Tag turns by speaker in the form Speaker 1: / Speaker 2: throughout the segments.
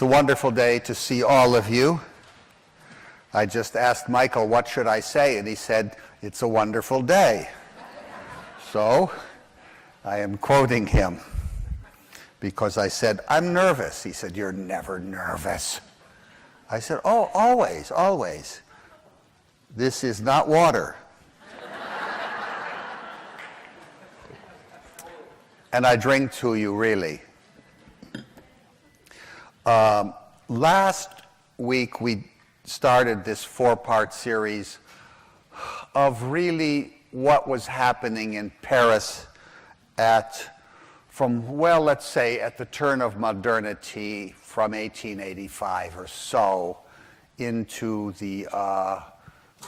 Speaker 1: It's a wonderful day to see all of you. I just asked Michael, what should I say? And he said, it's a wonderful day. So I am quoting him because I said, I'm nervous. He said, you're never nervous. I said, oh, always, always. This is not water. And I drink to you, really. Last week we started this four-part series of really what was happening in Paris let's say at the turn of modernity from 1885 or so into the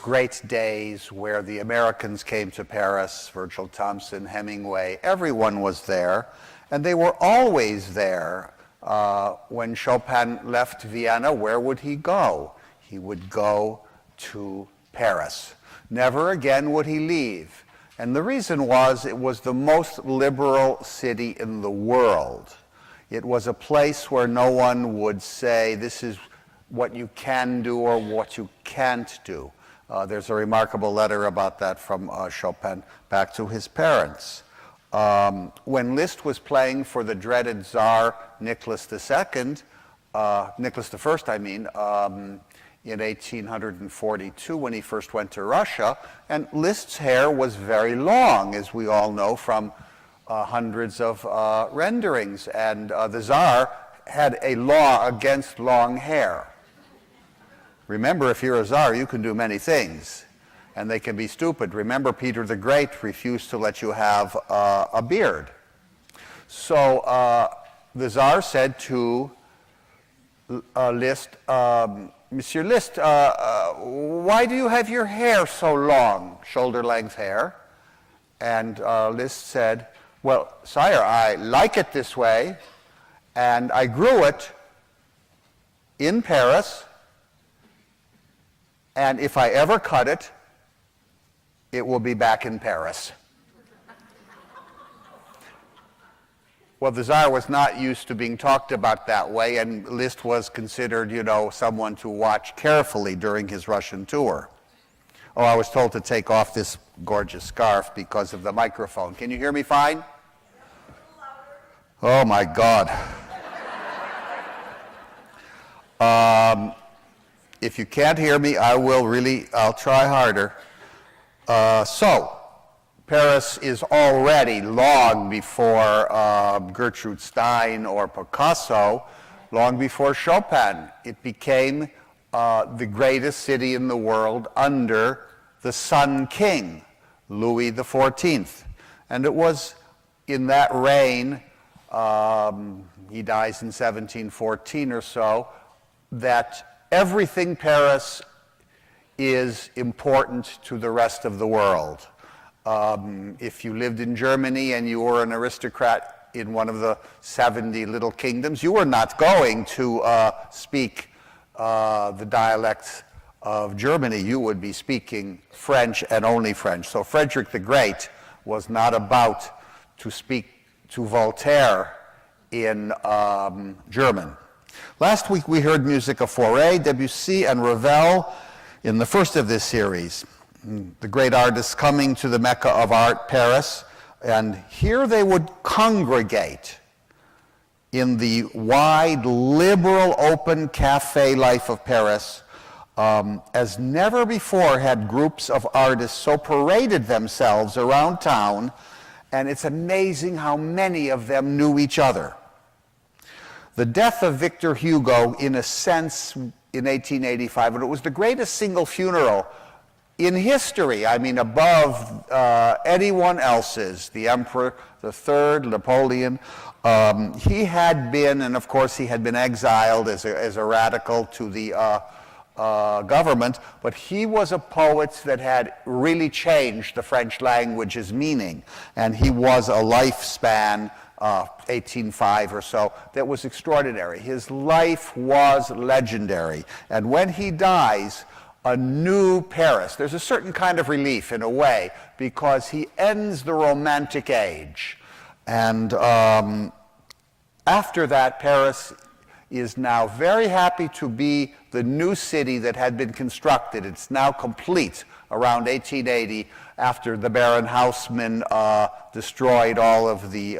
Speaker 1: great days where the Americans came to Paris, Virgil Thompson, Hemingway, everyone was there, and they were always there. When Chopin left Vienna, where would he go? He would go to Paris. Never again would he leave. And the reason was it was the most liberal city in the world. It was a place where no one would say, this is what you can do or what you can't do. There's a remarkable letter about that from Chopin back to his parents. When Liszt was playing for the dreaded Tsar Nicholas II, Nicholas I, in 1842 when he first went to Russia, and Liszt's hair was very long, as we all know from hundreds of renderings, and the Tsar had a law against long hair. Remember, if you're a Tsar, you can do many things, and they can be stupid. Remember, Peter the Great refused to let you have a beard. So the Tsar said to Liszt, Monsieur Liszt, why do you have your hair so long, shoulder-length hair? And Liszt said, well, sire, I like it this way, and I grew it in Paris, and if I ever cut it, it will be back in Paris. Well, the Tsar was not used to being talked about that way, and Liszt was considered, someone to watch carefully during his Russian tour. Oh, I was told to take off this gorgeous scarf because of the microphone. Can you hear me fine? Oh, my God. If you can't hear me, I'll try harder. So, Paris is already long before Gertrude Stein or Picasso, long before Chopin. It became the greatest city in the world under the Sun King, Louis XIV. And it was in that reign, he dies in 1714 or so, that everything Paris is important to the rest of the world. If you lived in Germany and you were an aristocrat in one of the 70 little kingdoms, you were not going to speak the dialects of Germany. You would be speaking French and only French. So Frederick the Great was not about to speak to Voltaire in German. Last week we heard music of Fauré, Debussy, and Ravel in the first of this series. The great artists coming to the Mecca of art, Paris, and here they would congregate in the wide, liberal, open cafe life of Paris, as never before had groups of artists so paraded themselves around town, and it's amazing how many of them knew each other. The death of Victor Hugo, in a sense, in 1885, and it was the greatest single funeral in history, above anyone else's, the Emperor III, Napoleon. He had been, and of course he had been exiled as a radical to the government, but he was a poet that had really changed the French language's meaning, and he was a lifespan, 1805 or so, that was extraordinary. His life was legendary, and when he dies, a new Paris. There's a certain kind of relief in a way because he ends the Romantic Age. And after that, Paris is now very happy to be the new city that had been constructed. It's now complete around 1880 after the Baron Haussmann destroyed all of the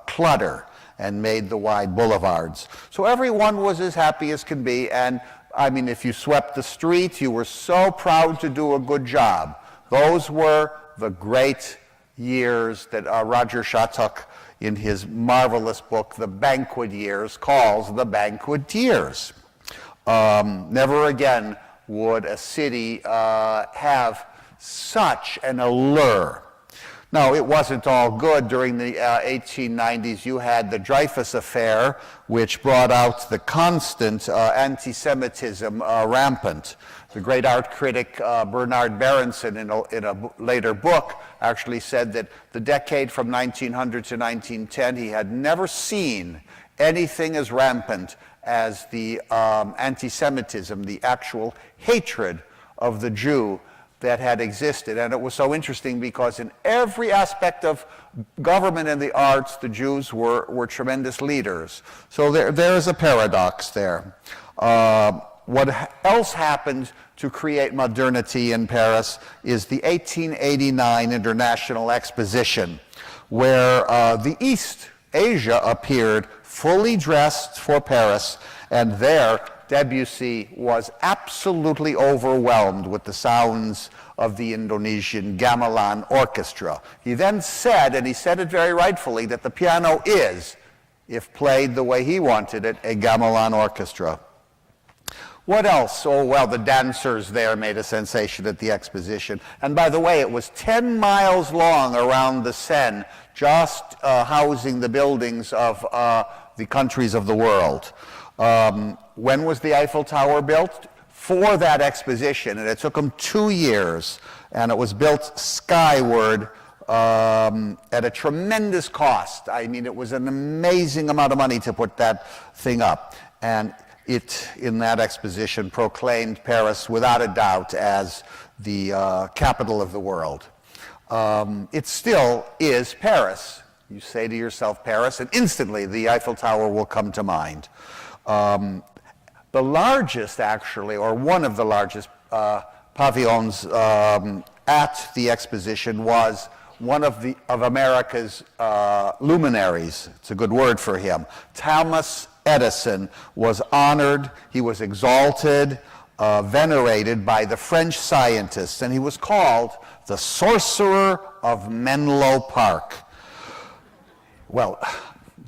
Speaker 1: clutter and made the wide boulevards. So everyone was as happy as can be, and I mean, if you swept the street, you were so proud to do a good job. Those were the great years that Roger Shattuck, in his marvelous book, The Banquet Years, calls the banquet years. Never again would a city have such an allure. Now, it wasn't all good. During the 1890s, you had the Dreyfus Affair, which brought out the constant anti-Semitism rampant. The great art critic Bernard Berenson, in a later book, actually said that the decade from 1900 to 1910, he had never seen anything as rampant as the anti-Semitism, the actual hatred of the Jew that had existed. And it was so interesting because in every aspect of government and the arts, the Jews were tremendous leaders. So there's a paradox there. What else happened to create modernity in Paris is the 1889 International Exposition, where the East Asia appeared fully dressed for Paris, and there Debussy was absolutely overwhelmed with the sounds of the Indonesian gamelan orchestra. He then said, and he said it very rightfully, that the piano is, if played the way he wanted it, a gamelan orchestra. What else? Oh, well, the dancers there made a sensation at the exposition. And by the way, it was 10 miles long around the Seine, just housing the buildings of the countries of the world. When was the Eiffel Tower built? For that exposition, and it took them 2 years, and it was built skyward at a tremendous cost. I mean, it was an amazing amount of money to put that thing up. And it, in that exposition, proclaimed Paris without a doubt as the capital of the world. It still is Paris. You say to yourself Paris, and instantly the Eiffel Tower will come to mind. The largest, actually, or one of the largest pavilions at the exposition was one of America's luminaries. It's a good word for him. Thomas Edison was honored, he was exalted, venerated by the French scientists, and he was called the Sorcerer of Menlo Park. Well,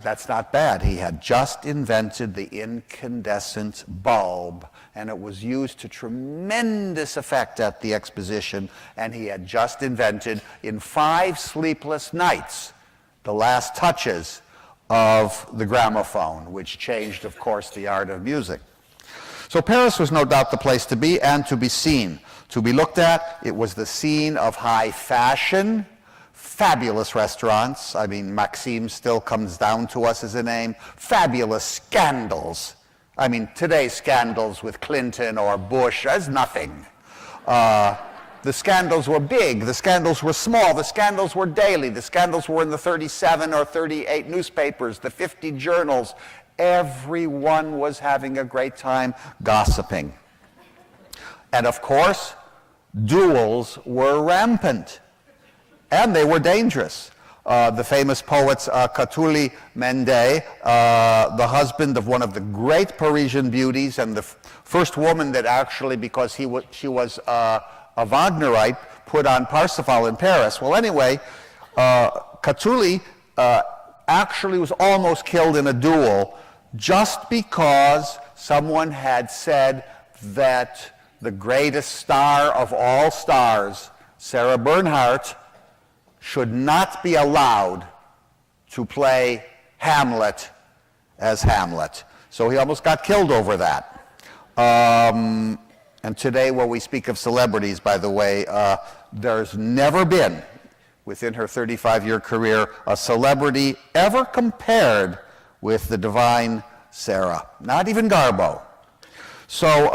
Speaker 1: that's not bad. He had just invented the incandescent bulb, and it was used to tremendous effect at the exposition, and he had just invented, in 5 sleepless nights, the last touches of the gramophone, which changed, of course, the art of music. So Paris was no doubt the place to be and to be seen, to be looked at. It was the scene of high fashion, fabulous restaurants. I mean, Maxime still comes down to us as a name. Fabulous scandals. I mean, today's scandals with Clinton or Bush is nothing. The scandals were big, the scandals were small, the scandals were daily, the scandals were in the 37 or 38 newspapers, the 50 journals. Everyone was having a great time gossiping. And of course, duels were rampant, and they were dangerous. The famous poets Catulle Mendes, the husband of one of the great Parisian beauties, and the first woman that actually, because she was a Wagnerite, put on Parsifal in Paris. Well, anyway, Catulle actually was almost killed in a duel just because someone had said that the greatest star of all stars, Sarah Bernhardt, should not be allowed to play Hamlet as Hamlet. So he almost got killed over that. And today, when we speak of celebrities, by the way, there's never been, within her 35-year career, a celebrity ever compared with the divine Sarah. Not even Garbo. So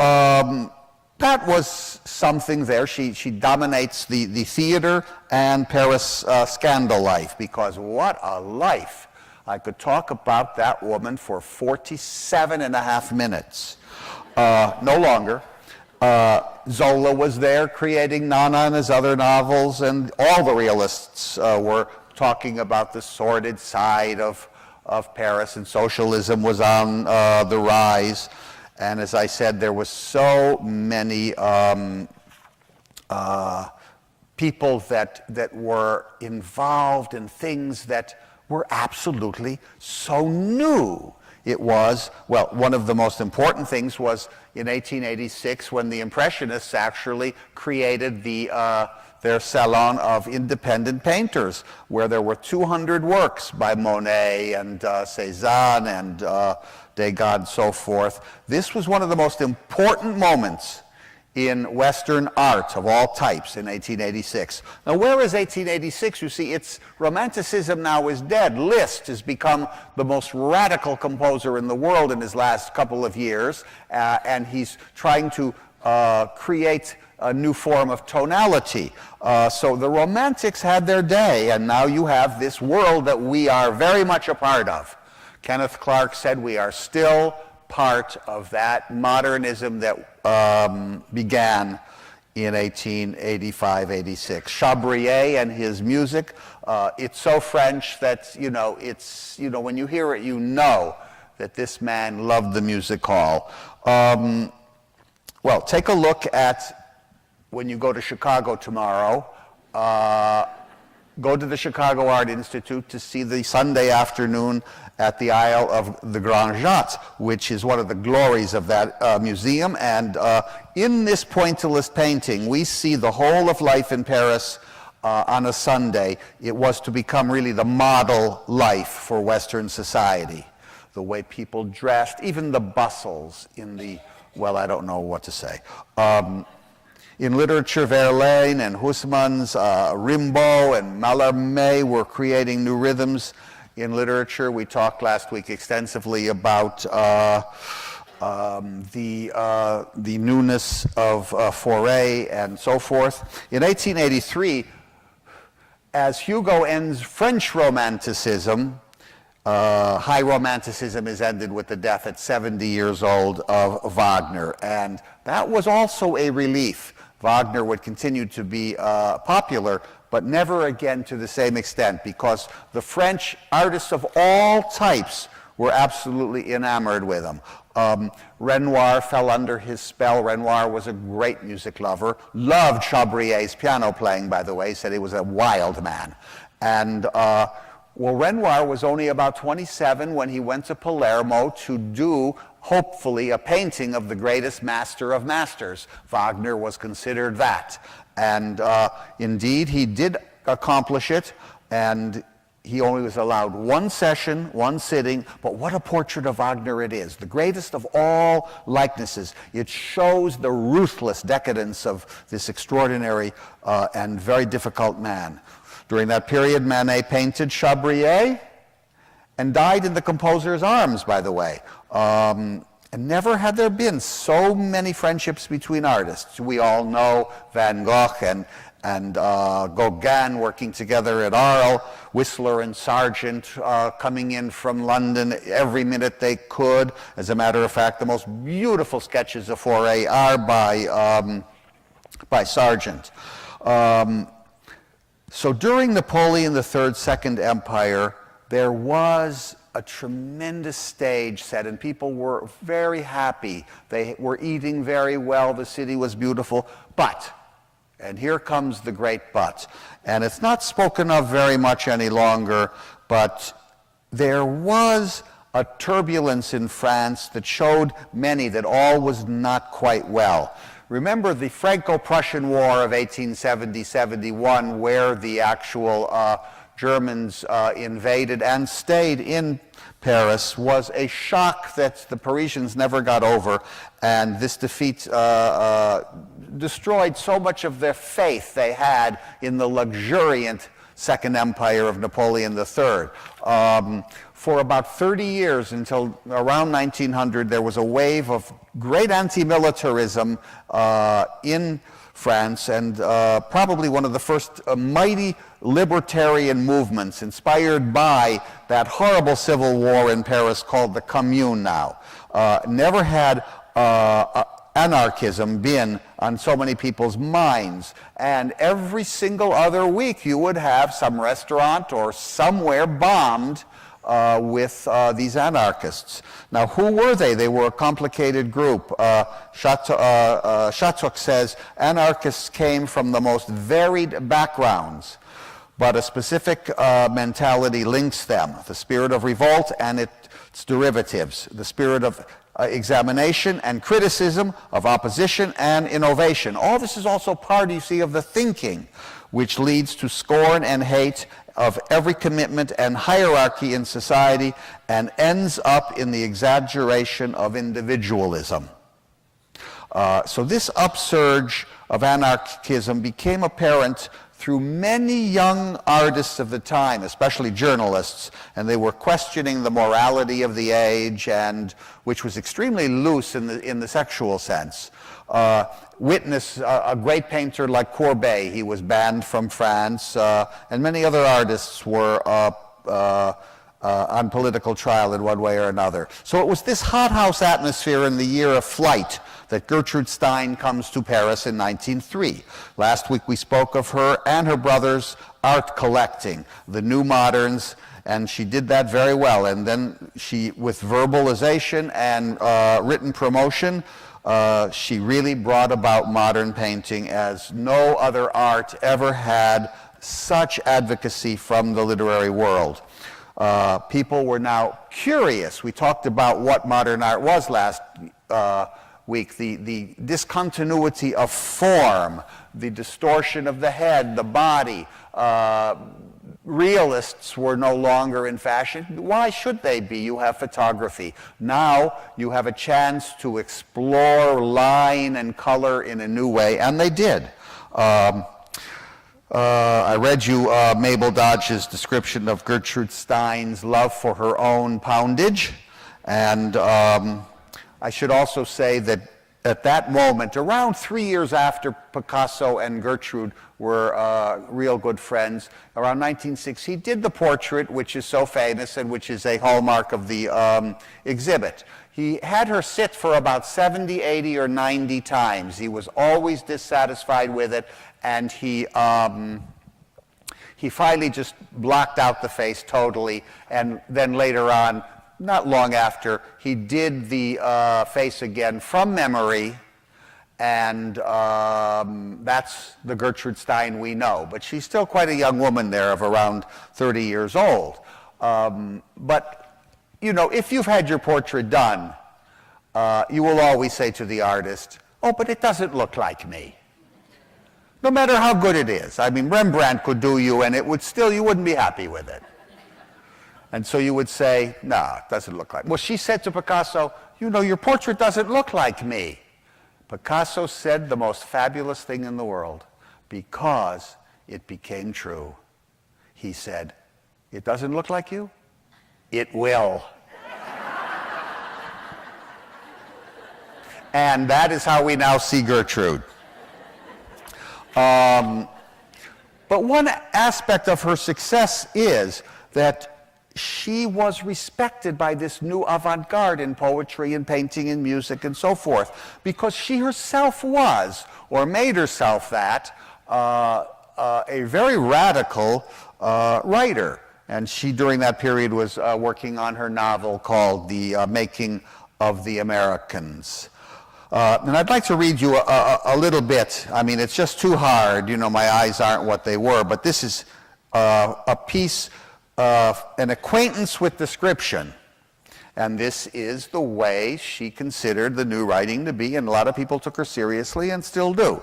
Speaker 1: that was something there. She dominates the theater and Paris scandal life, because what a life. I could talk about that woman for 47 and a half minutes. No longer. Zola was there creating Nana and his other novels, and all the realists were talking about the sordid side of Paris, and socialism was on the rise. And as I said, there was so many people that were involved in things that were absolutely so new. It was, well, one of the most important things was in 1886 when the Impressionists actually created their Salon of Independent Painters, where there were 200 works by Monet and Cézanne and Degas and so forth. This was one of the most important moments in Western art of all types in 1886. Now, where is 1886? You see, its romanticism now is dead. Liszt has become the most radical composer in the world in his last couple of years, and he's trying to create a new form of tonality. So the Romantics had their day, and now you have this world that we are very much a part of. Kenneth Clark said we are still part of that modernism that began in 1885-86. Chabrier and his music, it's so French that, when you hear it, you know that this man loved the music hall. Well, take a look at, when you go to Chicago tomorrow, go to the Chicago Art Institute to see the Sunday afternoon at the Isle of the Grand Jatte, which is one of the glories of that museum. And in this pointillist painting, we see the whole of life in Paris on a Sunday. It was to become really the model life for Western society. The way people dressed, even the bustles in the, well, I don't know what to say. In literature, Verlaine and Huysmans, Rimbaud and Mallarmé were creating new rhythms. In literature, we talked last week extensively about the newness of Fauré and so forth. In 1883, as Hugo ends French Romanticism, high Romanticism is ended with the death at 70 years old of Wagner, and that was also a relief. Wagner would continue to be popular, but never again to the same extent, because the French artists of all types were absolutely enamored with him. Renoir fell under his spell. Renoir was a great music lover, loved Chabrier's piano playing, by the way, said he was a wild man. And well, Renoir was only about 27 when he went to Palermo to do, hopefully, a painting of the greatest master of masters. Wagner was considered that. And indeed, he did accomplish it, and he only was allowed one session, one sitting, but what a portrait of Wagner it is. The greatest of all likenesses. It shows the ruthless decadence of this extraordinary and very difficult man. During that period, Manet painted Chabrier and died in the composer's arms, by the way. And never had there been so many friendships between artists. We all know Van Gogh and Gauguin working together at Arles, Whistler and Sargent coming in from London every minute they could. As a matter of fact, the most beautiful sketches of Fauré are by Sargent. So during Napoleon III's Second Empire, there was a tremendous stage set, and people were very happy. They were eating very well. The city was beautiful. But, and here comes the great but, and it's not spoken of very much any longer, but there was a turbulence in France that showed many that all was not quite well. Remember the Franco-Prussian War of 1870-71, where the actual Germans invaded and stayed in Paris, was a shock that the Parisians never got over, and this defeat destroyed so much of their faith they had in the luxuriant Second Empire of Napoleon III. For about 30 years, until around 1900, there was a wave of great anti-militarism in France, and probably one of the first mighty libertarian movements inspired by that horrible civil war in Paris called the Commune now. Never had anarchism been on so many people's minds, and every single other week you would have some restaurant or somewhere bombed with these anarchists. Now, who were they? They were a complicated group. Chateauque says anarchists came from the most varied backgrounds, but a specific mentality links them: the spirit of revolt and its derivatives, the spirit of examination and criticism, of opposition and innovation. All this is also part, you see, of the thinking, which leads to scorn and hate of every commitment and hierarchy in society, and ends up in the exaggeration of individualism. So this upsurge of anarchism became apparent through many young artists of the time, especially journalists, and they were questioning the morality of the age, and which was extremely loose in the sexual sense. Witness a great painter like Courbet. He was banned from France, and many other artists were on political trial in one way or another. So it was this hothouse atmosphere in the year of flight that Gertrude Stein comes to Paris in 1903. Last week we spoke of her and her brother's art collecting, the New Moderns, and she did that very well. And then she, with verbalization and written promotion, she really brought about modern painting as no other art ever had such advocacy from the literary world. People were now curious. We talked about what modern art was last week, the discontinuity of form, the distortion of the head, the body. Realists were no longer in fashion. Why should they be? You have photography. Now you have a chance to explore line and color in a new way, and they did. I read you Mabel Dodge's description of Gertrude Stein's love for her own poundage, and I should also say that at that moment, around 3 years after Picasso and Gertrude were real good friends, around 1906, he did the portrait, which is so famous and which is a hallmark of the exhibit. He had her sit for about 70, 80, or 90 times. He was always dissatisfied with it, and he finally just blocked out the face totally, and then later on, not long after, he did the face again from memory, and that's the Gertrude Stein we know. But she's still quite a young woman there of around 30 years old. But, you know, if you've had your portrait done, you will always say to the artist, "Oh, but it doesn't look like me." No matter how good it is. I mean, Rembrandt could do you, and it would still, you wouldn't be happy with it. And so you would say, "No, it doesn't look like me." Well, she said to Picasso, "You know, your portrait doesn't look like me." Picasso said the most fabulous thing in the world, because it became true. He said, "It doesn't look like you? It will." And that is how we now see Gertrude. But one aspect of her success is that she was respected by this new avant-garde in poetry and painting and music and so forth, because she herself was, or made herself that, a very radical writer. And she, during that period, was working on her novel called The Making of the Americans. And I'd like to read you a little bit. I mean, it's just too hard. You know, my eyes aren't what they were. But this is a piece of an acquaintance with description. And this is the way she considered the new writing to be. And a lot of people took her seriously and still do.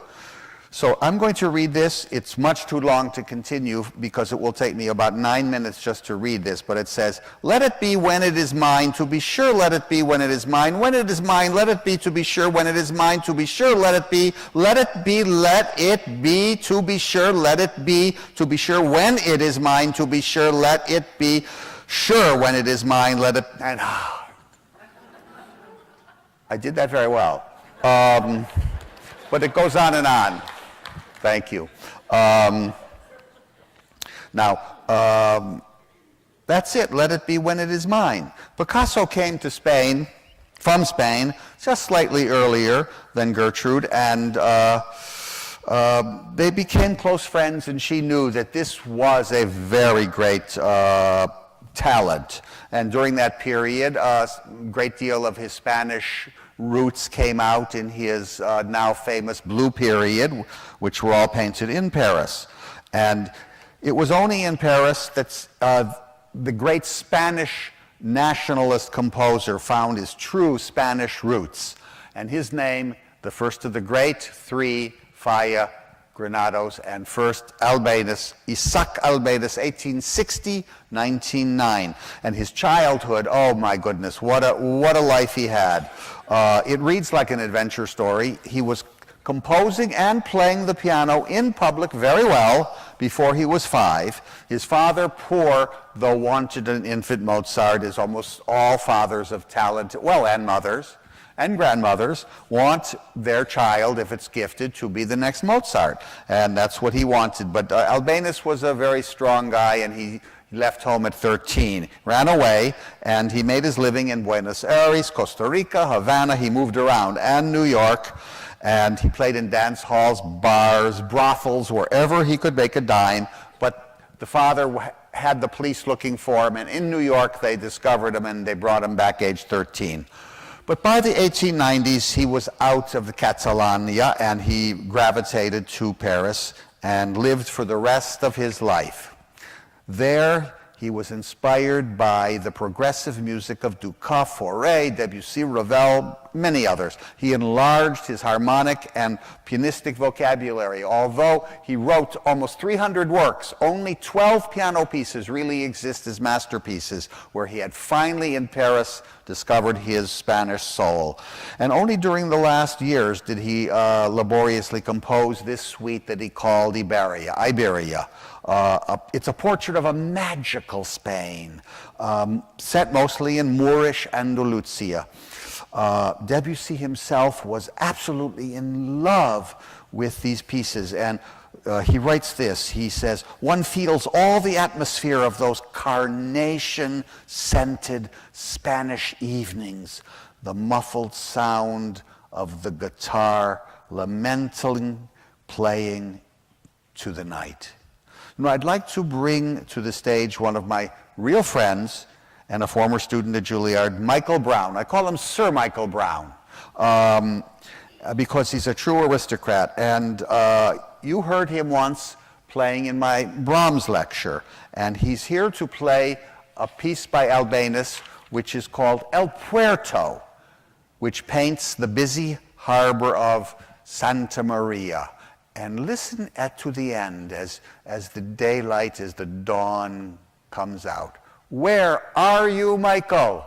Speaker 1: So I'm going to read this. It's much too long to continue because it will take me about 9 minutes just to read this. But it says, "Let it be when it is mine, to be sure, let it be when it is mine. When it is mine, let it be, to be sure. When it is mine, to be sure, let it be. Let it be, let it be, to be sure, let it be, to be sure. When it is mine, to be sure, let it be. Sure, when it is mine, let it..." And I did that very well. But it goes on and on. Thank you. Now, that's it. Let it be when it is mine. Picasso came to Spain, from Spain, just slightly earlier than Gertrude, and they became close friends, and she knew that this was a very great talent. And during that period, a great deal of his Spanish roots came out in his now famous Blue Period, which were all painted in Paris. And it was only in Paris that the great Spanish nationalist composer found his true Spanish roots. And his name, the first of the great three Falla Granados, and first Albéniz, Isaac Albéniz, 1860-1909. And his childhood, oh my goodness, what a life he had. It reads like an adventure story. He was composing and playing the piano in public very well before he was 5. His father, poor though wanted an infant Mozart, as almost all fathers of talent, well, and mothers and grandmothers, want their child, if it's gifted, to be the next Mozart. And that's what he wanted. But Albéniz was a very strong guy, and he left home at 13, ran away, and he made his living in Buenos Aires, Costa Rica, Havana. He moved around, and New York. And he played in dance halls, bars, brothels, wherever he could make a dime. But the father had the police looking for him, and in New York they discovered him and they brought him back age 13. But by the 1890s, he was out of the Catalonia and he gravitated to Paris and lived for the rest of his life. There, he was inspired by the progressive music of Dukas, Fauré, Debussy, Ravel, many others. He enlarged his harmonic and pianistic vocabulary. Although he wrote almost 300 works, only 12 piano pieces really exist as masterpieces, where he had finally in Paris discovered his Spanish soul. And only during the last years did he laboriously compose this suite that he called Iberia. It's a portrait of a magical Spain, set mostly in Moorish Andalusia. Debussy himself was absolutely in love with these pieces, and he writes this. He says, "One feels all the atmosphere of those carnation-scented Spanish evenings, the muffled sound of the guitar lamenting, playing to the night." Now, I'd like to bring to the stage one of my real friends and a former student at Juilliard, Michael Brown. I call him Sir Michael Brown because he's a true aristocrat. And you heard him once playing in my Brahms lecture. And he's here to play a piece by Albéniz, which is called El Puerto, which paints the busy harbor of Santa Maria. And listen to the end as the daylight, as the dawn comes out. Where are you, Michael?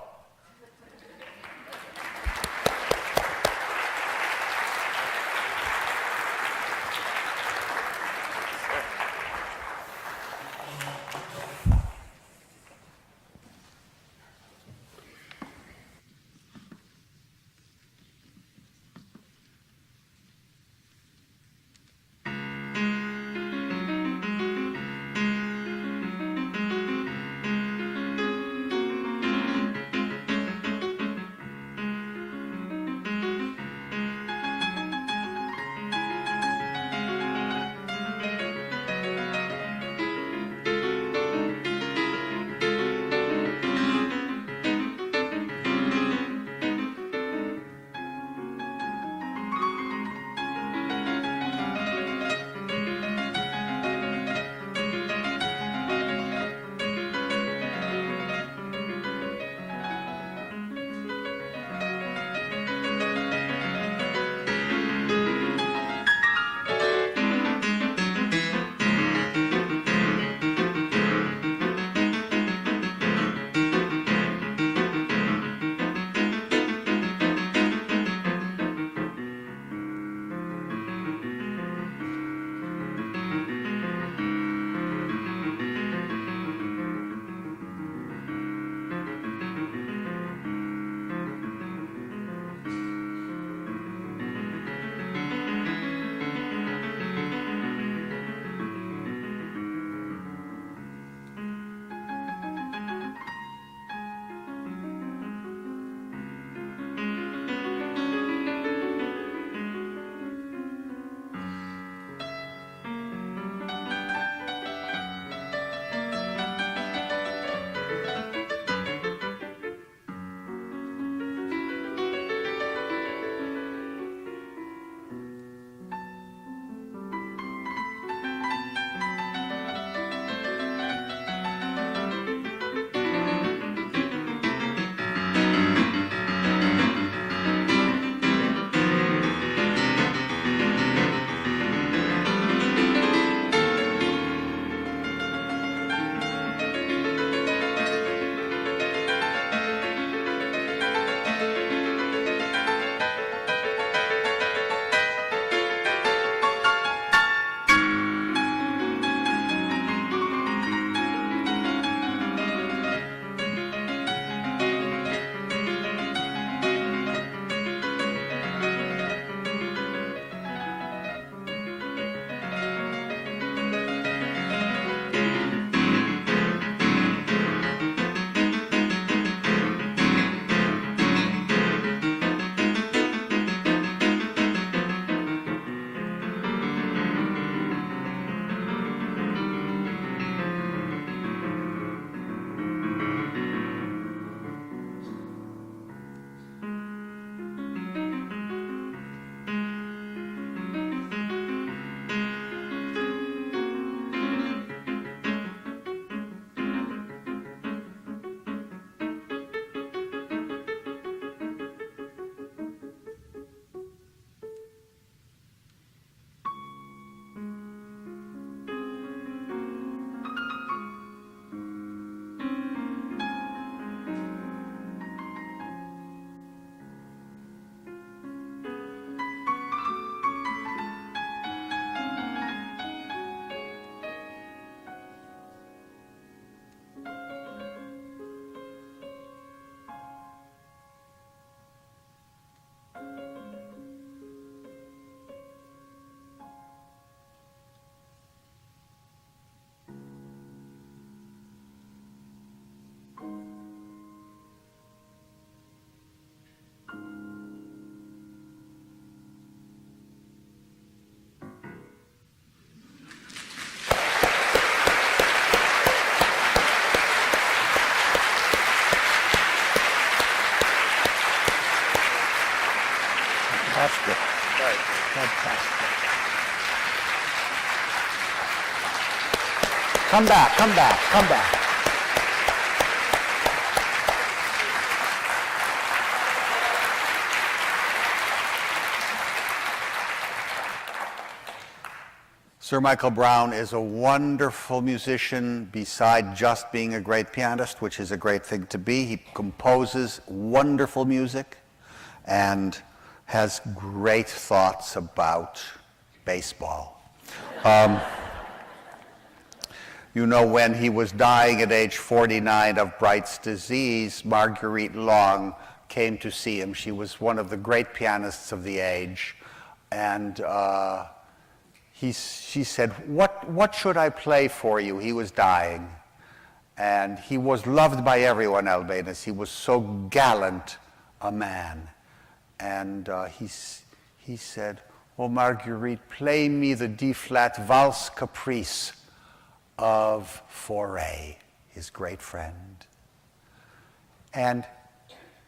Speaker 1: Come back, come back, come back. Sir Michael Brown is a wonderful musician beside just being a great pianist, which is a great thing to be. He composes wonderful music and has great thoughts about baseball. You know, when he was dying at age 49 of Bright's disease, Marguerite Long came to see him. She was one of the great pianists of the age, and she said, what should I play for you? He was dying. And he was loved by everyone, Albéniz. He was so gallant a man. And he said, oh, Marguerite, play me the D-flat Valse Caprice of Fauré, his great friend. And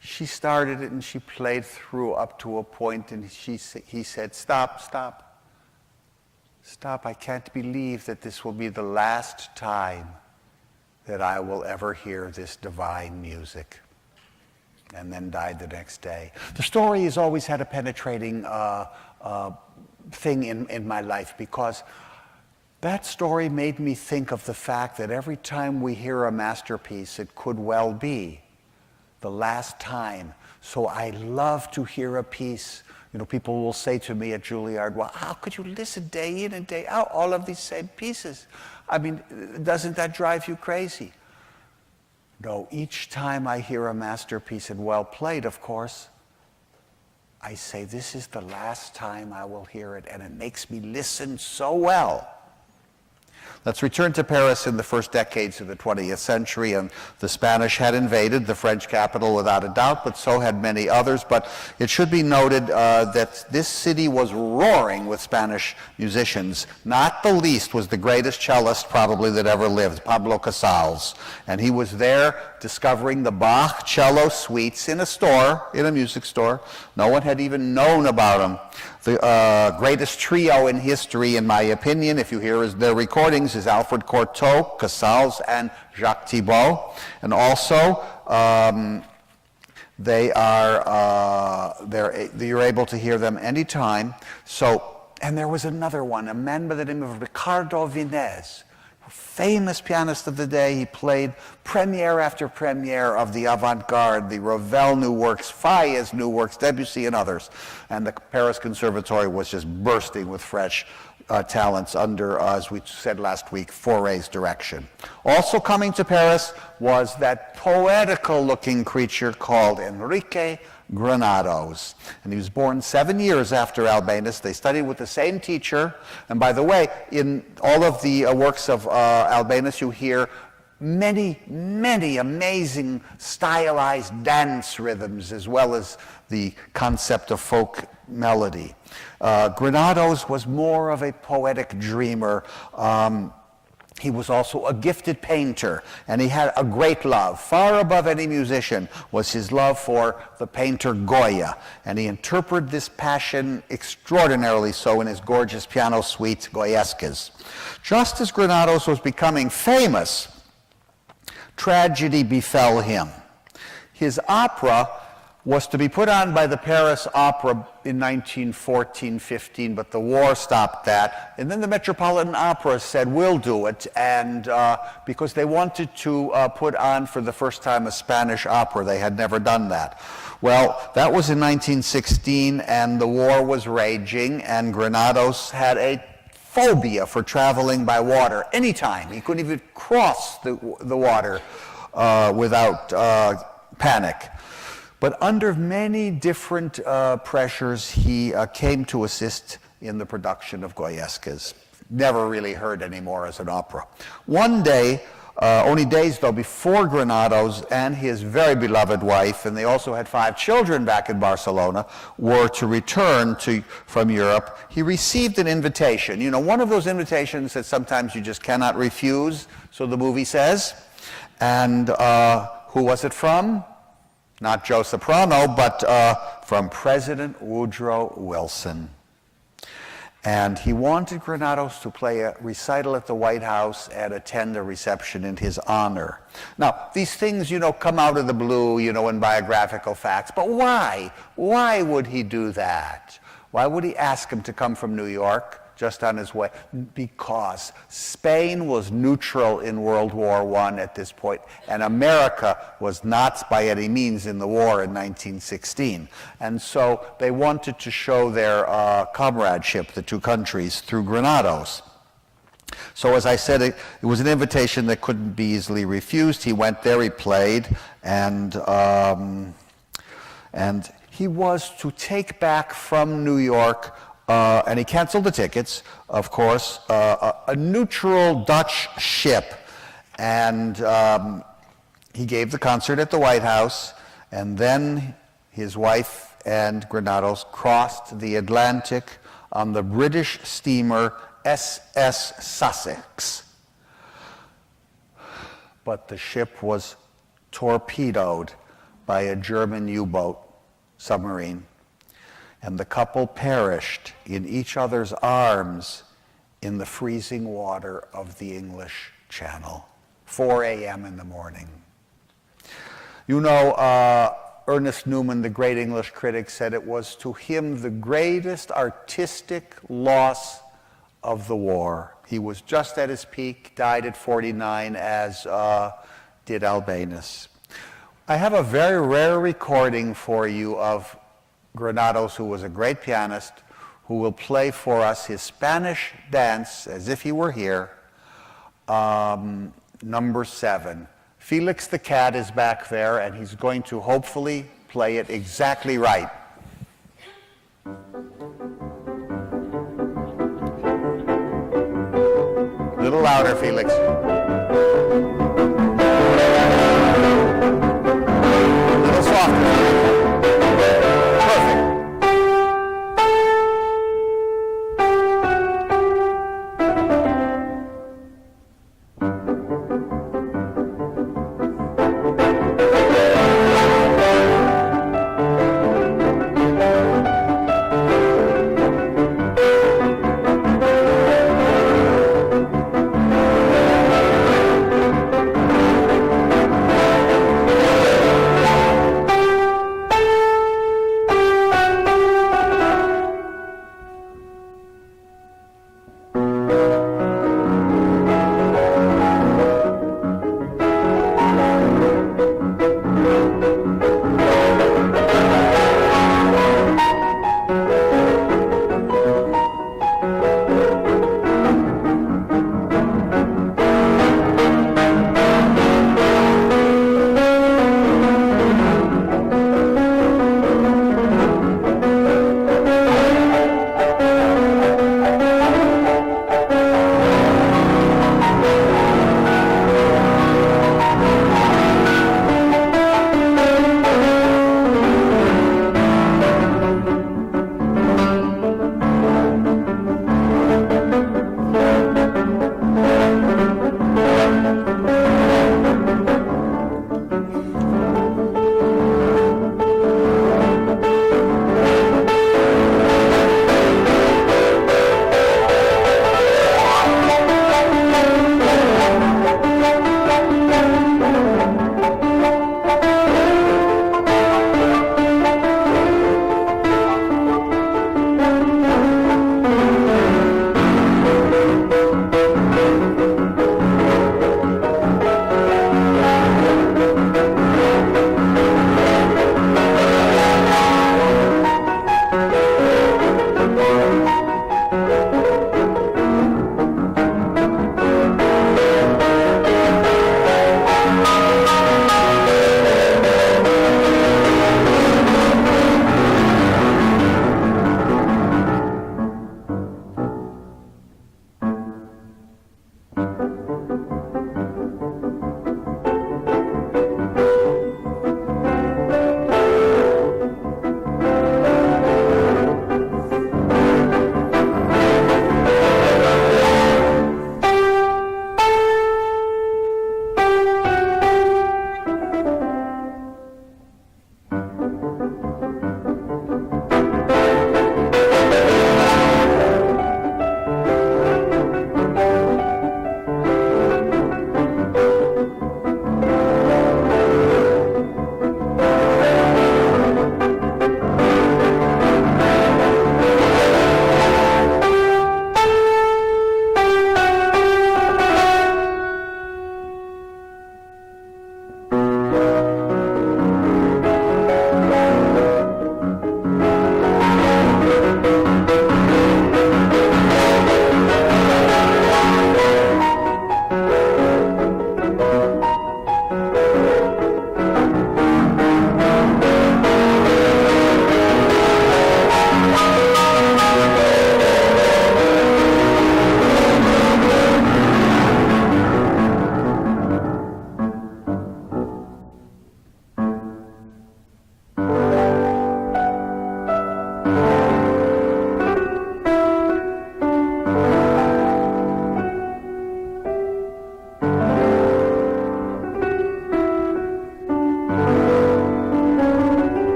Speaker 1: she started it and she played through up to a point, and he said, stop, stop. Stop, I can't believe that this will be the last time that I will ever hear this divine music. And then died the next day. The story has always had a penetrating thing in my life, because that story made me think of the fact that every time we hear a masterpiece, it could well be the last time. So I love to hear a piece. You know, people will say to me at Juilliard, well, how could you listen day in and day out, all of these same pieces? I mean, doesn't that drive you crazy? No, each time I hear a masterpiece, and well played, of course, I say, this is the last time I will hear it, and it makes me listen so well. Let's return to Paris in the first decades of the 20th century, and the Spanish had invaded the French capital without a doubt, but so had many others. But it should be noted that this city was roaring with Spanish musicians. Not the least was the greatest cellist probably that ever lived, Pablo Casals. And he was there discovering the Bach cello suites in a store, in a music store. No one had even known about him. The greatest trio in history, in my opinion, if you hear their recordings, is Alfred Cortot, Casals, and Jacques Thibault. And also, you're able to hear them anytime. So, and there was another one, a man by the name of Ricardo Vinés, famous pianist of the day. He played premiere after premiere of the avant-garde, the Ravel new works, Faye's new works, Debussy and others. And the Paris Conservatory was just bursting with fresh talents under, as we said last week, Fauré's direction. Also coming to Paris was that poetical-looking creature called Enrique Granados. And he was born 7 years after Albéniz. They studied with the same teacher. And by the way, in all of the works of Albéniz, you hear many, many amazing stylized dance rhythms, as well as the concept of folk melody. Granados was more of a poetic dreamer. He was also a gifted painter, and he had a great love. Far above any musician was his love for the painter Goya, and he interpreted this passion extraordinarily so in his gorgeous piano suite, Goyescas. Just as Granados was becoming famous, tragedy befell him. His opera was to be put on by the Paris Opera in 1914-15, but the war stopped that. And then the Metropolitan Opera said, we'll do it, and because they wanted to put on for the first time a Spanish opera. They had never done that. Well, that was in 1916, and the war was raging, and Granados had a phobia for traveling by water anytime. He couldn't even cross the water without panic. But under many different pressures, he came to assist in the production of Goyescas. Never really heard anymore as an opera. One day, only days though before Granados and his very beloved wife, and they also had 5 children back in Barcelona, were to return from Europe, he received an invitation. You know, one of those invitations that sometimes you just cannot refuse, so the movie says. And who was it from? Not Joe Soprano, but from President Woodrow Wilson. And he wanted Granados to play a recital at the White House and attend a reception in his honor. Now, these things, come out of the blue, in biographical facts, but why? Why would he do that? Why would he ask him to come from New York just on his way? Because Spain was neutral in World War I at this point, and America was not by any means in the war in 1916. And so they wanted to show their comradeship, the two countries, through Granados. So as I said, it was an invitation that couldn't be easily refused. He went there, he played, and he was to take back from New York, and he canceled the tickets, of course, a neutral Dutch ship. And he gave the concert at the White House, and then his wife and Granados crossed the Atlantic on the British steamer SS Sussex. But the ship was torpedoed by a German U-boat submarine, and the couple perished in each other's arms in the freezing water of the English Channel, 4 a.m. in the morning. Ernest Newman, the great English critic, said it was to him the greatest artistic loss of the war. He was just at his peak, died at 49, as did Albéniz. I have a very rare recording for you of Granados, who was a great pianist, who will play for us his Spanish dance, as if he were here, number 7. Felix the cat is back there, and he's going to hopefully play it exactly right. A little louder, Felix. A little softer.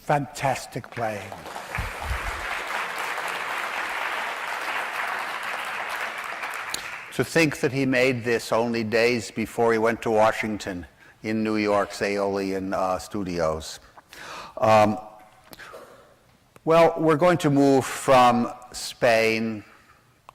Speaker 1: fantastic playing. To think that he made this only days before he went to Washington in New York's Aeolian Studios. Well, we're going to move from Spain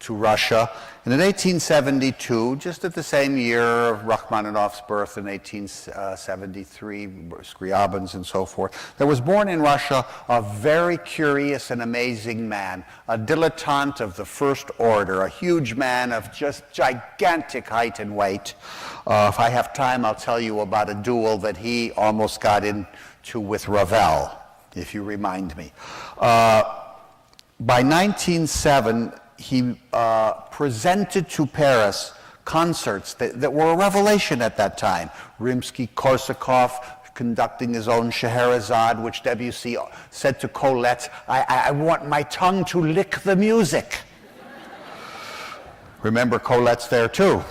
Speaker 1: to Russia. And in 1872, just at the same year of Rachmaninoff's birth in 1873, Scriabin's and so forth, there was born in Russia a very curious and amazing man, a dilettante of the first order, a huge man of just gigantic height and weight. If I have time, I'll tell you about a duel that he almost got into with Ravel, if you remind me. By 1907, he presented to Paris concerts that were a revelation at that time. Rimsky-Korsakov conducting his own Scheherazade, which Debussy said to Colette, I want my tongue to lick the music. Remember, Colette's there too.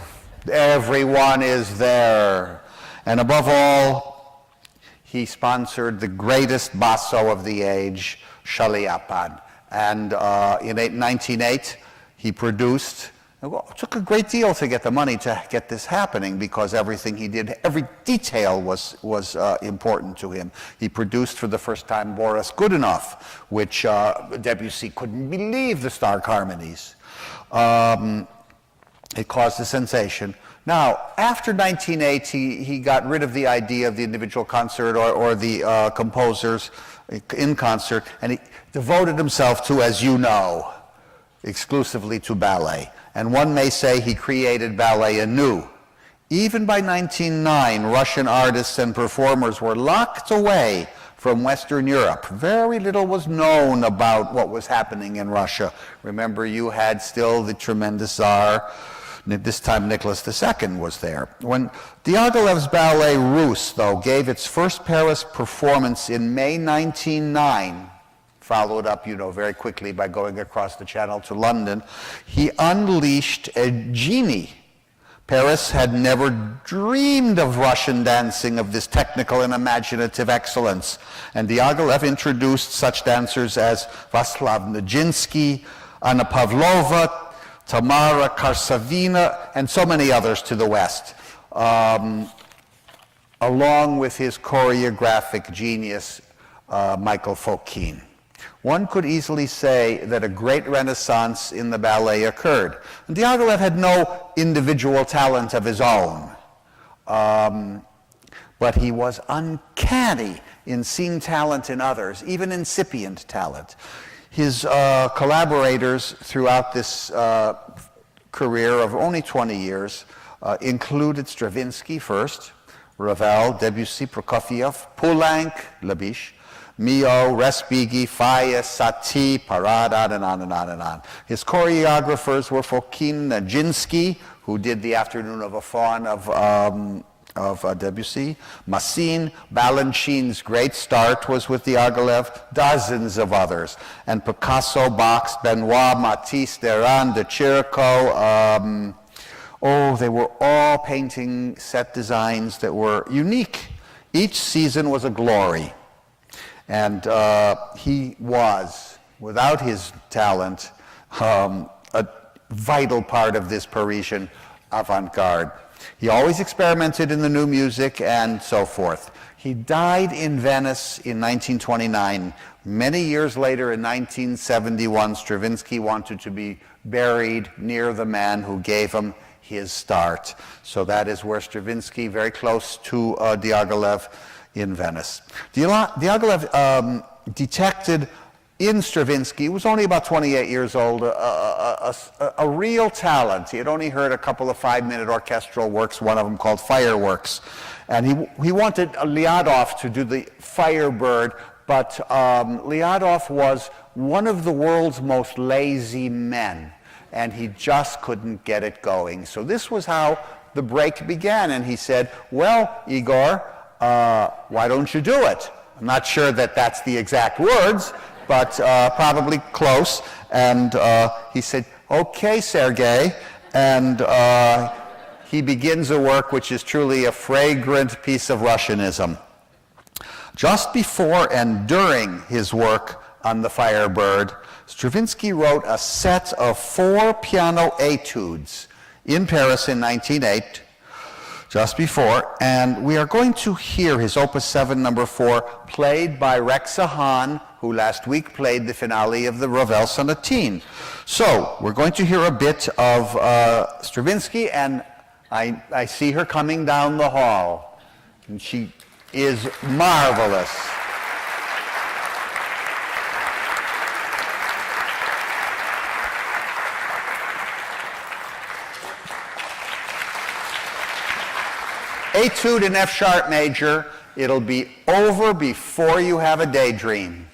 Speaker 1: Everyone is there. And above all, he sponsored the greatest basso of the age, Chaliapin. And in 1908, he produced, well, it took a great deal to get the money to get this happening because everything he did, every detail was important to him. He produced for the first time Boris Godunov, which Debussy couldn't believe the stark harmonies. It caused a sensation. Now, after 1908, he got rid of the idea of the individual concert or the composers in concert, and he devoted himself to, as you know, exclusively to ballet. And one may say he created ballet anew. Even by 1909, Russian artists and performers were locked away from Western Europe. Very little was known about what was happening in Russia. Remember, you had still the tremendous Tsar. This time Nicholas II was there. When Diaghilev's ballet Russe, though, gave its first Paris performance in May 1909, followed up, you know, very quickly by going across the channel to London, he unleashed a genie. Paris had never dreamed of Russian dancing of this technical and imaginative excellence. And Diaghilev introduced such dancers as Vaslav Nijinsky, Anna Pavlova, Tamara Karsavina, and so many others to the West, along with his choreographic genius, Michael Fokine. One could easily say that a great renaissance in the ballet occurred. And Diaghilev had no individual talent of his own, but he was uncanny in seeing talent in others, even incipient talent. His collaborators throughout this career of only 20 years included Stravinsky first, Ravel, Debussy, Prokofiev, Poulenc, Labiche, Mio, Respighi, Fayez, Satie, Parada, and on and on and on. His choreographers were Fokine, Nijinsky, who did The Afternoon of a Faun of Debussy, Massine, Balanchine's great start was with Diaghilev, dozens of others, and Picasso, Box, Benoit, Matisse, Derain, De Chirico, they were all painting set designs that were unique. Each season was a glory. And he was, without his talent, a vital part of this Parisian avant-garde. He always experimented in the new music and so forth. He died in Venice in 1929. Many years later, in 1971, Stravinsky wanted to be buried near the man who gave him his start. So that is where Stravinsky, very close to Diaghilev, in Venice. Diaghilev detected in Stravinsky, he was only about 28 years old, a real talent. He had only heard a couple of 5-minute orchestral works, one of them called Fireworks. And he wanted Waldoff to do the Firebird, but Waldoff was one of the world's most lazy men, and he just couldn't get it going. So this was how the break began, and he said, well, Igor, why don't you do it? I'm not sure that that's the exact words, but probably close. And he said, okay, Sergei. And he begins a work which is truly a fragrant piece of Russianism. Just before and during his work on the Firebird, Stravinsky wrote a set of 4 piano etudes in Paris in 1908, just before, and we are going to hear his Opus 7 number 4 played by Rexa Hahn, who last week played the finale of the Ravel Sonatine. So we're going to hear a bit of Stravinsky, and I see her coming down the hall, and she is marvelous. Etude in F sharp major. It'll be over before you have a daydream.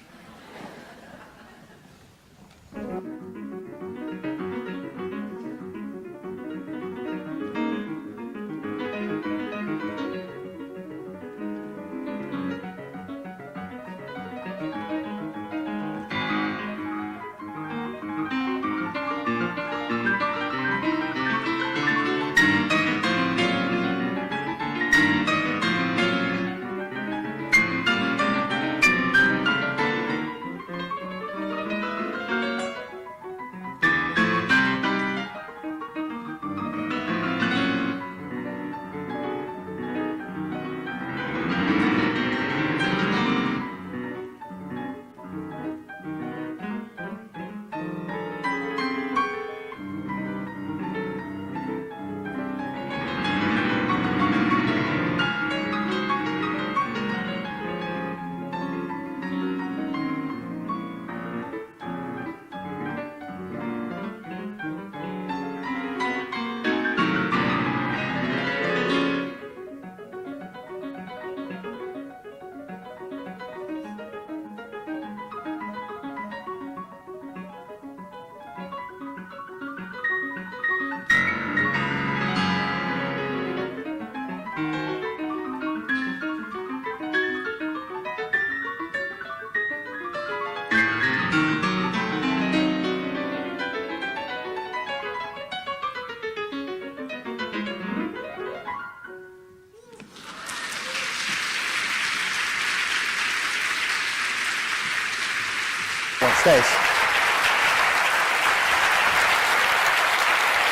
Speaker 1: Stay.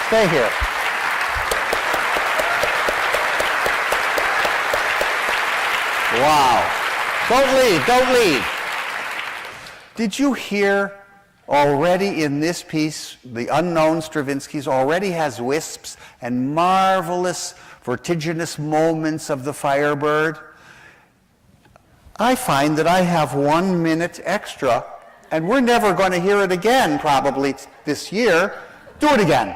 Speaker 1: Stay here. Wow. Don't leave, don't leave. Did you hear already in this piece, the unknown Stravinsky's already has wisps and marvelous vertiginous moments of the Firebird? I find that I have 1 minute extra, and we're never going to hear it again probably this year. Do it again.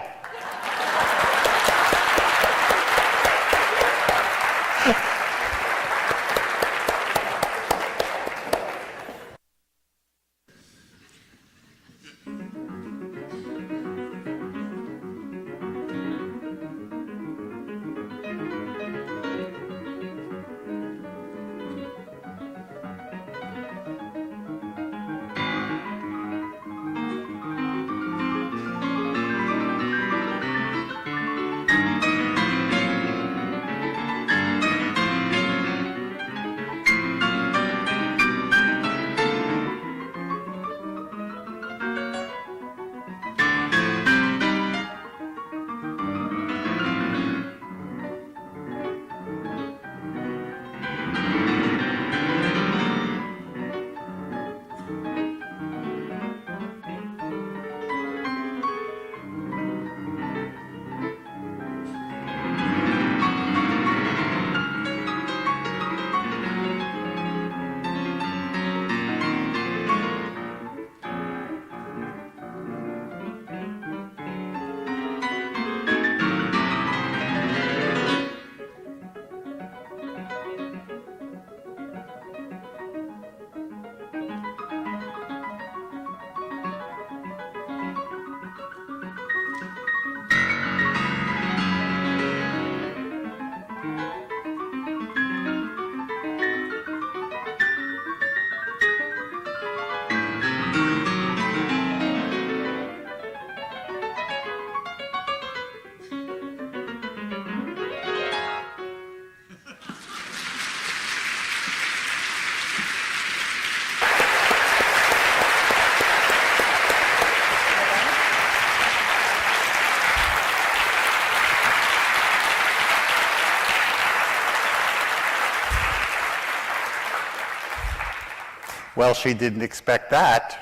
Speaker 1: Well, she didn't expect that.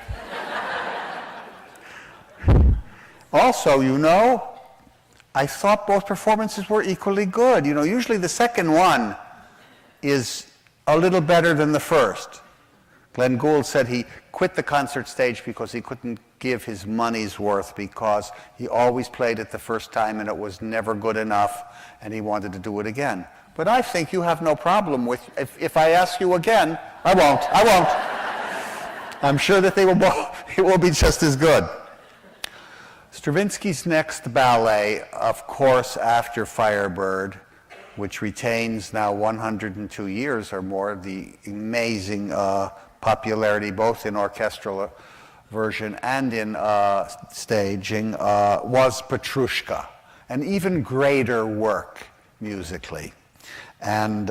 Speaker 1: Also, you know, I thought both performances were equally good. You know, usually the second one is a little better than the first. Glenn Gould said he quit the concert stage because he couldn't give his money's worth, because he always played it the first time and it was never good enough, and he wanted to do it again. But I think you have no problem with, if I ask you again, I won't. I'm sure that it will be just as good. Stravinsky's next ballet, of course, after Firebird, which retains now 102 years or more, the amazing popularity both in orchestral version and in staging, was Petrushka, an even greater work musically. And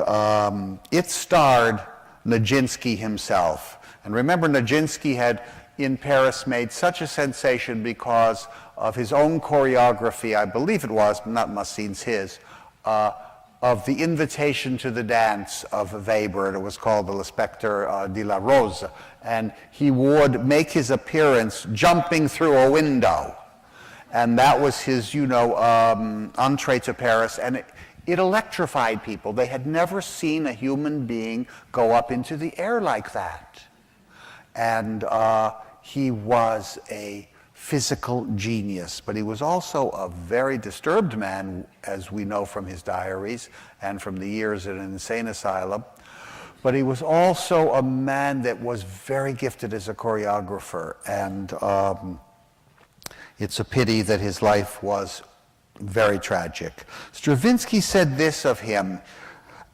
Speaker 1: it starred Nijinsky himself. And remember, Nijinsky had in Paris made such a sensation because of his own choreography, I believe it was, not Massine's, his, of the Invitation to the Dance of Weber. It was called the Le Spectre de la Rose. And he would make his appearance jumping through a window. And that was his, you know, entree to Paris. And it electrified people. They had never seen a human being go up into the air like that. And he was a physical genius, but he was also a very disturbed man, as we know from his diaries and from the years in an insane asylum. But he was also a man that was very gifted as a choreographer, and it's a pity that his life was very tragic. Stravinsky said this of him: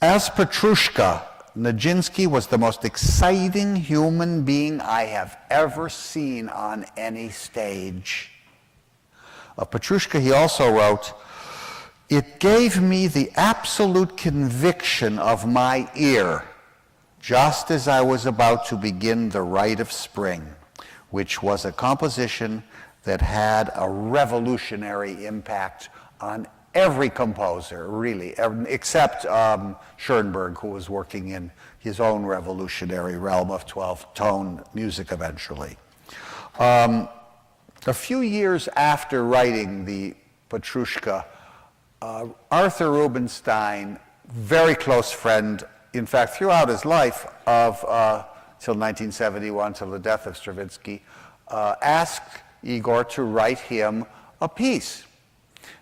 Speaker 1: as Petrushka, Nijinsky was the most exciting human being I have ever seen on any stage. Of Petrushka, he also wrote, "It gave me the absolute conviction of my ear, just as I was about to begin the Rite of Spring, which was a composition that had a revolutionary impact on every composer, really, except Schoenberg, who was working in his own revolutionary realm of 12-tone music eventually." A few years after writing the Petrushka, Arthur Rubinstein, very close friend, in fact, throughout his life of till 1971, till the death of Stravinsky, asked Igor to write him a piece.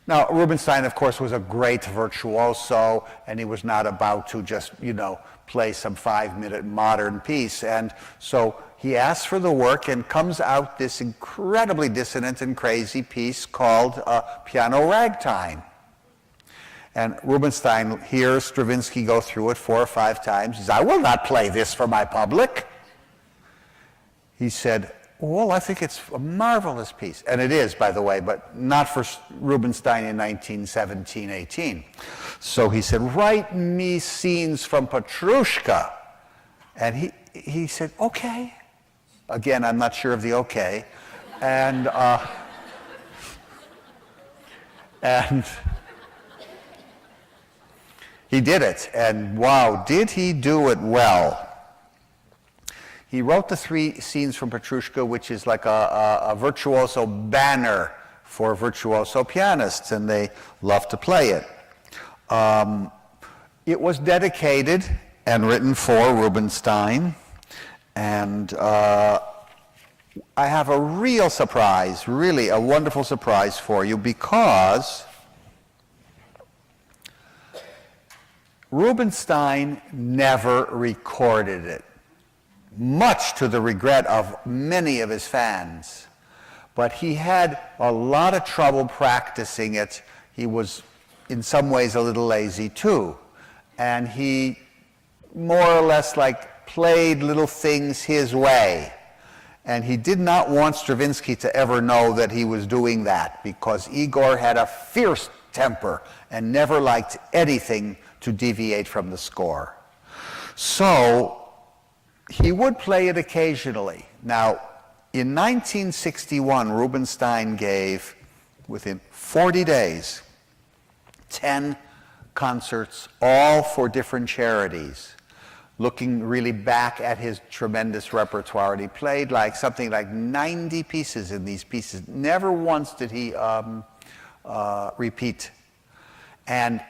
Speaker 1: Now, Rubinstein, of course, was a great virtuoso, and he was not about to just, you know, play some 5-minute modern piece. And so he asks for the work, and comes out this incredibly dissonant and crazy piece called Piano Ragtime. And Rubinstein hears Stravinsky go through it 4 or 5 times. He says, "I will not play this for my public." He said, "Well, I think it's a marvelous piece." And it is, by the way, but not for Rubinstein in 1917-18. So he said, "Write me scenes from Petrushka." And he said, "Okay." Again, I'm not sure of the okay. And he did it. And wow, did he do it well. He wrote the 3 scenes from Petrushka, which is like a virtuoso banner for virtuoso pianists, and they love to play it. It was dedicated and written for Rubinstein, and I have a real surprise, really a wonderful surprise for you, because Rubinstein never recorded it, much to the regret of many of his fans. But he had a lot of trouble practicing it. He was, in some ways, a little lazy too. And he more or less like played little things his way. And he did not want Stravinsky to ever know that he was doing that, because Igor had a fierce temper and never liked anything to deviate from the score. So he would play it occasionally. Now, in 1961, Rubinstein gave, within 40 days, 10 concerts, all for different charities. looking really back at his tremendous repertoire. And he played like something like 90 pieces in these pieces. Never once did he repeat. And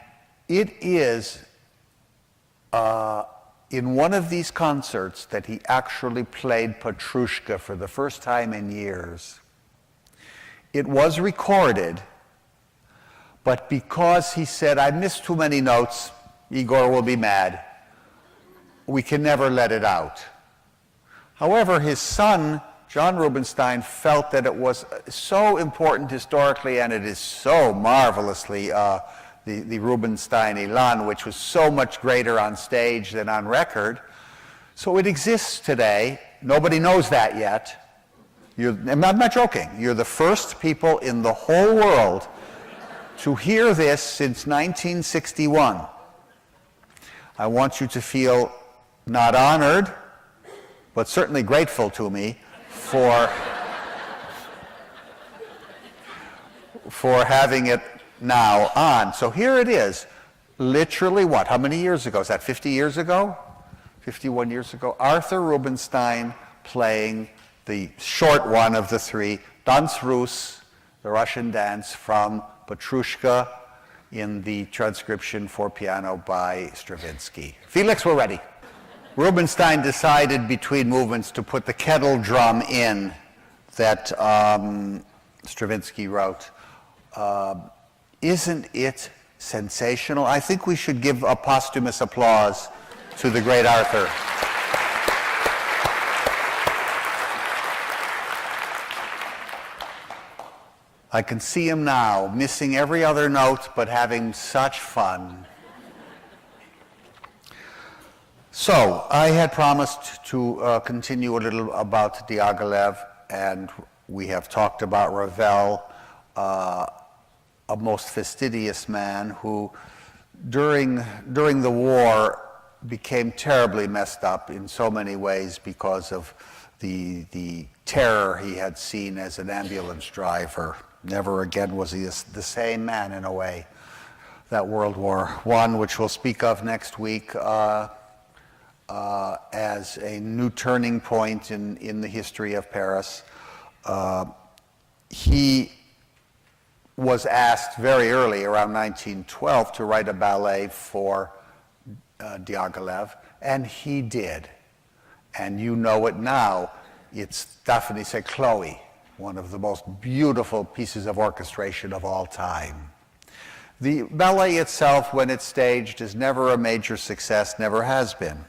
Speaker 1: it is in one of these concerts that he actually played Petrushka for the first time in years. It was recorded, but because he said, I missed too many notes, Igor will be mad, we can never let it out. However, his son, John Rubinstein, felt that it was so important historically, and it is so marvelously the Rubinstein Elan, which was so much greater on stage than on record. So it exists today. Nobody knows that yet. I'm not joking. You're the first people in the whole world to hear this since 1961. I want you to feel not honored, but certainly grateful to me for having it now on. So here it is, literally what? How many years ago? Is that 50 years ago? 51 years ago? Arthur Rubinstein playing the short one of the three, Danse Russe, the Russian dance from Petrushka, in the transcription for piano by Stravinsky. Felix, we're ready. Rubinstein decided between movements to put the kettle drum in that Stravinsky wrote. Isn't it sensational? I think we should give a posthumous applause to the great Arthur. I can see him now, missing every other note, but having such fun. So, I had promised to continue a little about Diaghilev, and we have talked about Ravel, a most fastidious man who, during the war, became terribly messed up in so many ways because of the terror he had seen as an ambulance driver. Never again was he the same man, in a way. That World War I, which we'll speak of next week, as a new turning point in the history of Paris. He was asked very early, around 1912, to write a ballet for Diaghilev, and he did. And you know it now. It's Daphne said Chloe, one of the most beautiful pieces of orchestration of all time. The ballet itself, when it's staged, is never a major success, never has been.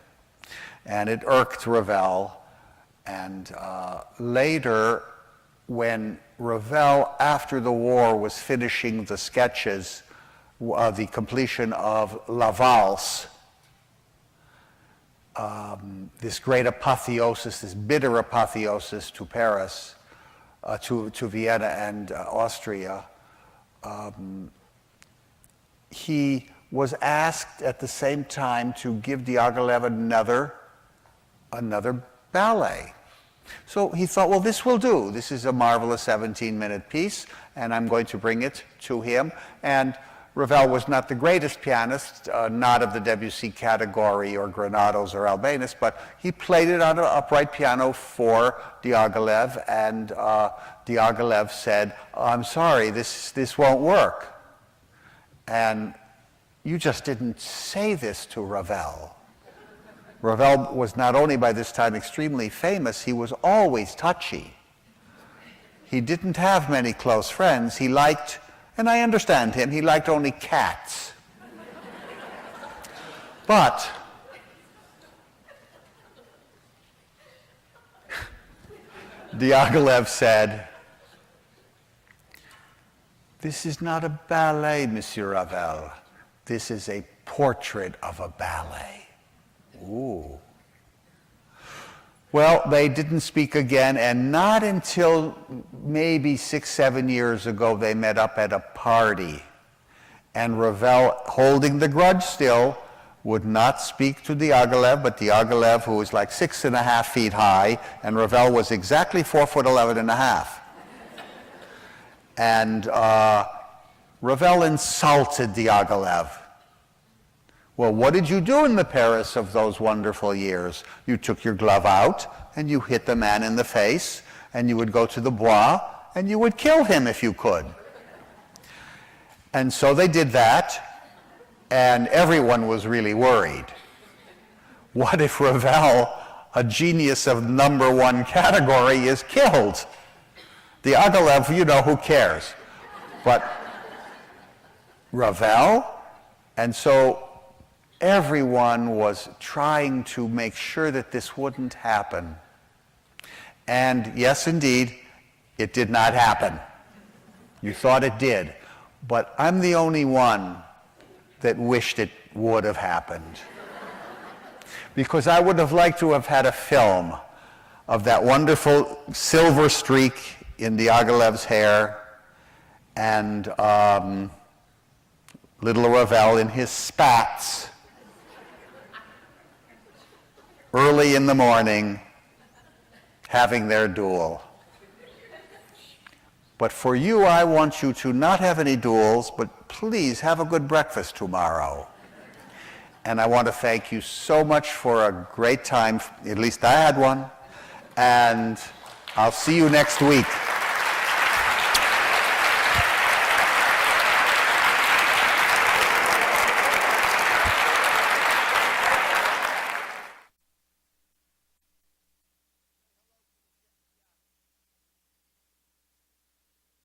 Speaker 1: And it irked Ravel. And later, when Ravel, after the war, was finishing the sketches, the completion of La Valse, this great apotheosis, this bitter apotheosis to Paris, to Vienna and Austria, he was asked at the same time to give Diaghilev another ballet. So he thought, well, this will do. This is a marvelous 17-minute piece, and I'm going to bring it to him. And Ravel was not the greatest pianist, not of the Debussy category or Granados or Albéniz, but he played it on an upright piano for Diaghilev, and Diaghilev said, I'm sorry, this won't work. And you just didn't say this to Ravel. Ravel was not only by this time extremely famous, he was always touchy. He didn't have many close friends. He liked, and I understand him, he liked only cats. But Diaghilev said, this is not a ballet, Monsieur Ravel. This is a portrait of a ballet. Ooh. Well, they didn't speak again, and not until maybe 6-7 years ago they met up at a party. And Ravel, holding the grudge still, would not speak to Diaghilev, but Diaghilev, who was like 6.5 feet high, and Ravel was exactly 4'11.5". And Ravel insulted Diaghilev Well, what did you do in the Paris of those wonderful years? You took your glove out and you hit the man in the face, and you would go to the Bois and you would kill him if you could. And so they did that, and everyone was really worried. What if Ravel, a genius of #1 category, is killed? The Agalev, you know, who cares? But Ravel? And so everyone was trying to make sure that this wouldn't happen. And yes, indeed, it did not happen. You thought it did. But I'm the only one that wished it would have happened. Because I would have liked to have had a film of that wonderful silver streak in Diaghilev's hair, and little Ravel in his spats early in the morning having their duel. But for you, I want you to not have any duels, but please have a good breakfast tomorrow. And I want to thank you so much for a great time. At least I had one. And I'll see you next week.